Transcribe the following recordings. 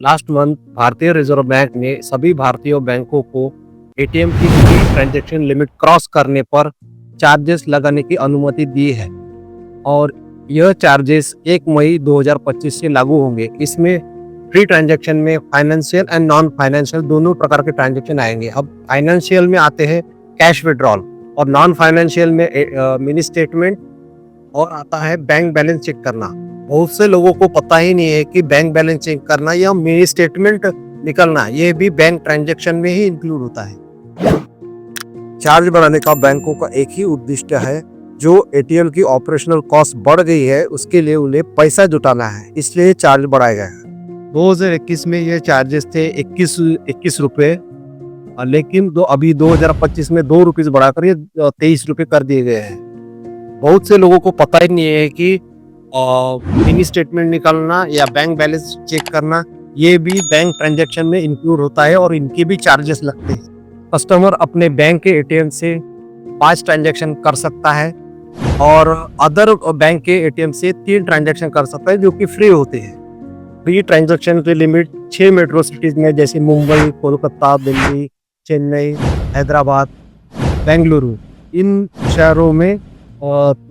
Last month भारतीय reserve bank ने सभी भारतीय बैंकों को एटीएम की फ्री ट्रांजैक्शन लिमिट क्रॉस करने पर चार्जेस लगाने की अनुमति दी है और यह चार्जेस 1 मई 2025 से लागू होंगे। इसमें फ्री ट्रांजैक्शन में फाइनेंशियल एंड नॉन फाइनेंशियल दोनों प्रकार के ट्रांजैक्शन आएंगे। अब फाइनेंशियल में आते हैं कैश विड्रॉल और नॉन फाइनेंशियल में मिनी स्टेटमेंट और आता है बैंक बैलेंस चेक करना। बहुत से लोगों को पता ही नहीं है कि बैंक बैलेंस चेक करना या मिनी स्टेटमेंट निकलना ये भी बैंक ट्रांजैक्शन में ही इंक्लूड होता है। चार्ज बढ़ाने का बैंकों का एक ही उद्देश्य है, जो एटीएम की ऑपरेशनल कॉस्ट बढ़ गई है उसके लिए उन्हें पैसा जुटाना है, इसलिए चार्ज बढ़ाया गया है। 2021 में ये चार्जेस थे 21 रुपए, लेकिन अभी 2025 में 2 रुपीज बढ़ाकर ये 23 रुपए कर दिए गए हैं। बहुत से लोगों को पता ही नहीं है कि मिनी स्टेटमेंट निकालना या बैंक बैलेंस चेक करना ये भी बैंक ट्रांजैक्शन में इंक्लूड होता है और इनके भी चार्जेस लगते हैं। कस्टमर अपने बैंक के एटीएम से 5 ट्रांजैक्शन कर सकता है और अदर बैंक के एटीएम से 3 ट्रांजैक्शन कर सकता है, जो कि फ्री होते हैं। फ्री ट्रांजैक्शन की लिमिट 6 मेट्रो सिटीज में जैसे मुंबई, कोलकाता, दिल्ली, चेन्नई, हैदराबाद, बेंगलुरु, इन शहरों में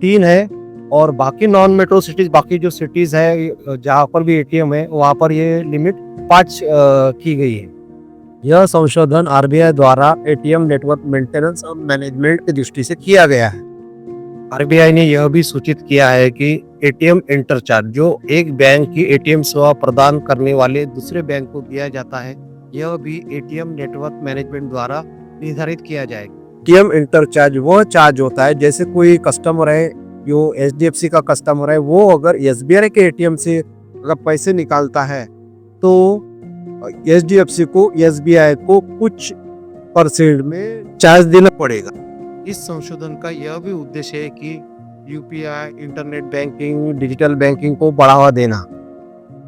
3 है और बाकी नॉन मेट्रो सिटीज, बाकी जो सिटीज है जहाँ पर भी एटीएम है वहाँ पर ये लिमिट 5 की गई है। यह संशोधन आरबीआई द्वारा एटीएम नेटवर्क मेंटेनेंस और मैनेजमेंट की दृष्टि से किया गया है। आरबीआई ने यह भी सूचित किया है कि एटीएम इंटरचार्ज जो एक बैंक की एटीएम सेवा प्रदान करने वाले दूसरे बैंक को दिया जाता है, यह भी एटीएम नेटवर्क मैनेजमेंट द्वारा निर्धारित किया जाएगा। एटीएम इंटरचार्ज वह चार्ज होता है जैसे कोई कस्टमर है जो एचडीएफसी का कस्टमर है, वो अगर एसबीआई के एटीएम से अगर पैसे निकालता है तो एचडीएफसी को एसबीआई को कुछ % में चार्ज देना पड़ेगा। इस संशोधन का यह भी उद्देश्य है कि UPI, internet banking, digital banking को बढ़ावा देना।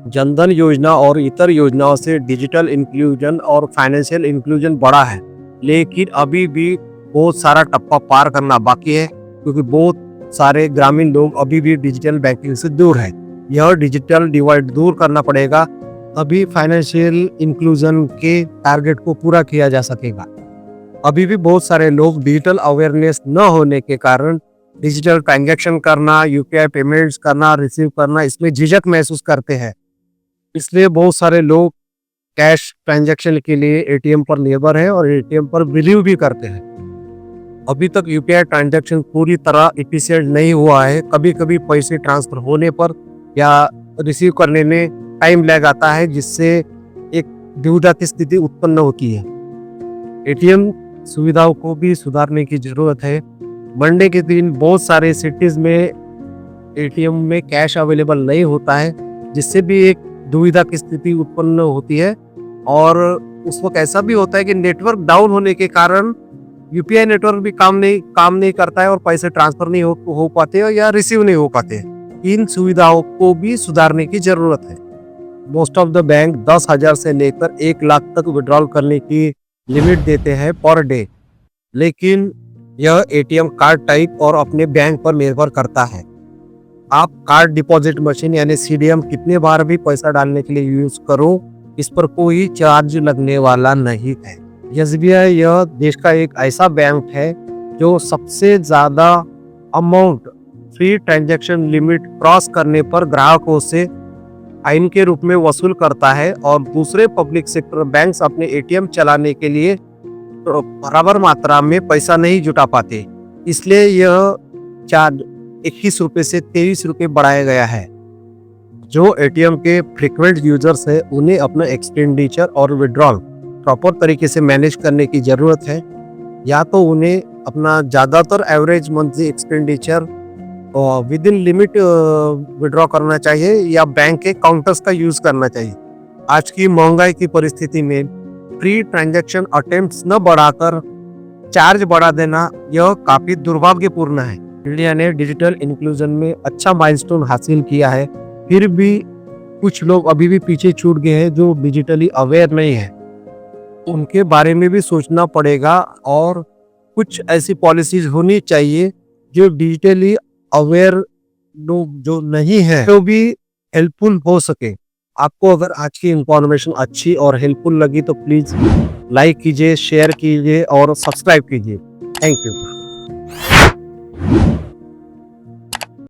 जनधन योजना और इतर योजनाओं से डिजिटल इंक्लूजन और फाइनेंशियल इंक्लूजन बढ़ा है, लेकिन अभी भी बहुत सारा टप्पा पार करना बाकी है, क्योंकि बहुत सारे ग्रामीण लोग अभी भी डिजिटल बैंकिंग से दूर है। यह डिजिटल डिवाइड दूर करना पड़ेगा, तभी फाइनेंशियल इंक्लूजन के टारगेट को पूरा किया जा सकेगा। अभी भी बहुत सारे लोग डिजिटल अवेयरनेस न होने के कारण डिजिटल ट्रांजैक्शन करना, यूपीआई पेमेंट्स करना, रिसीव करना, इसमें झिझक महसूस करते हैं। इसलिए बहुत सारे लोग कैश ट्रांजैक्शन के लिए एटीएम पर निर्भर है और एटीएम पर बिलीव भी करते हैं। अभी तक यूपीआई ट्रांजैक्शन पूरी तरह एफिशिएंट नहीं हुआ है। कभी कभी पैसे ट्रांसफर होने पर या रिसीव करने में टाइम लग आता है, जिससे एक दुविधा की स्थिति उत्पन्न होती है। एटीएम सुविधाओं को भी सुधारने की जरूरत है। मंडे के दिन बहुत सारे सिटीज में एटीएम में कैश अवेलेबल नहीं होता है, जिससे भी एक दुविधा की स्थिति उत्पन्न होती है और उस वक्त ऐसा भी होता है कि नेटवर्क डाउन होने के कारण यूपीआई नेटवर्क भी काम नहीं करता है और पैसे ट्रांसफर नहीं हो पाते या रिसीव नहीं हो पाते। इन सुविधाओं को भी सुधारने की जरूरत है। मोस्ट ऑफ द बैंक 10,000 से लेकर 1 लाख तक विड्रॉल करने की लिमिट देते हैं पर डे, लेकिन यह एटीएम कार्ड टाइप और अपने बैंक पर निर्भर करता है। आप कार्ड डिपॉजिट मशीन यानी सीडीएम कितने बार भी पैसा डालने के लिए यूज करो, इस पर कोई चार्ज लगने वाला नहीं है। एसबीआई यह देश का एक ऐसा बैंक है जो सबसे ज्यादा amount free transaction limit cross करने पर ग्राहकों से फाइन के रूप में वसूल करता है और दूसरे पब्लिक सेक्टर बैंक्स अपने एटीएम चलाने के लिए बराबर मात्रा में पैसा नहीं जुटा पाते। इसलिए यह चार्ज 21 रुपए से 23 रुपए बढ़ाया गया है। जो एटीएम के फ्रीक्वेंट यूजर्स है उन्हें अपना एक्सपेंडिचर और विड्रॉल प्रॉपर तरीके से मैनेज करने की जरूरत है। या तो उन्हें अपना ज़्यादातर average monthly expenditure with in limit withdraw करना चाहिए या बैंक के काउंटर्स का यूज करना चाहिए। आज की महंगाई की परिस्थिति में फ्री ट्रांजैक्शन अटेम्प्ट्स न बढ़ाकर चार्ज बढ़ा देना यह काफी दुर्भाग्यपूर्ण है। इंडिया ने डिजिटल इंक्लूजन में अच्छा माइलस्टोन हासिल किया है, फिर भी कुछ लोग अभी भी पीछे छूट गए हैं जो डिजिटली अवेयर नहीं है। उनके बारे में भी सोचना पड़ेगा और कुछ ऐसी पॉलिसीज होनी चाहिए जो डिजिटली अवेयर लोग जो नहीं है तो भी हेल्पफुल हो सके। आपको अगर आज की इंफॉर्मेशन अच्छी और हेल्पफुल लगी तो प्लीज़ लाइक कीजिए, शेयर कीजिए और सब्सक्राइब कीजिए। Thank you.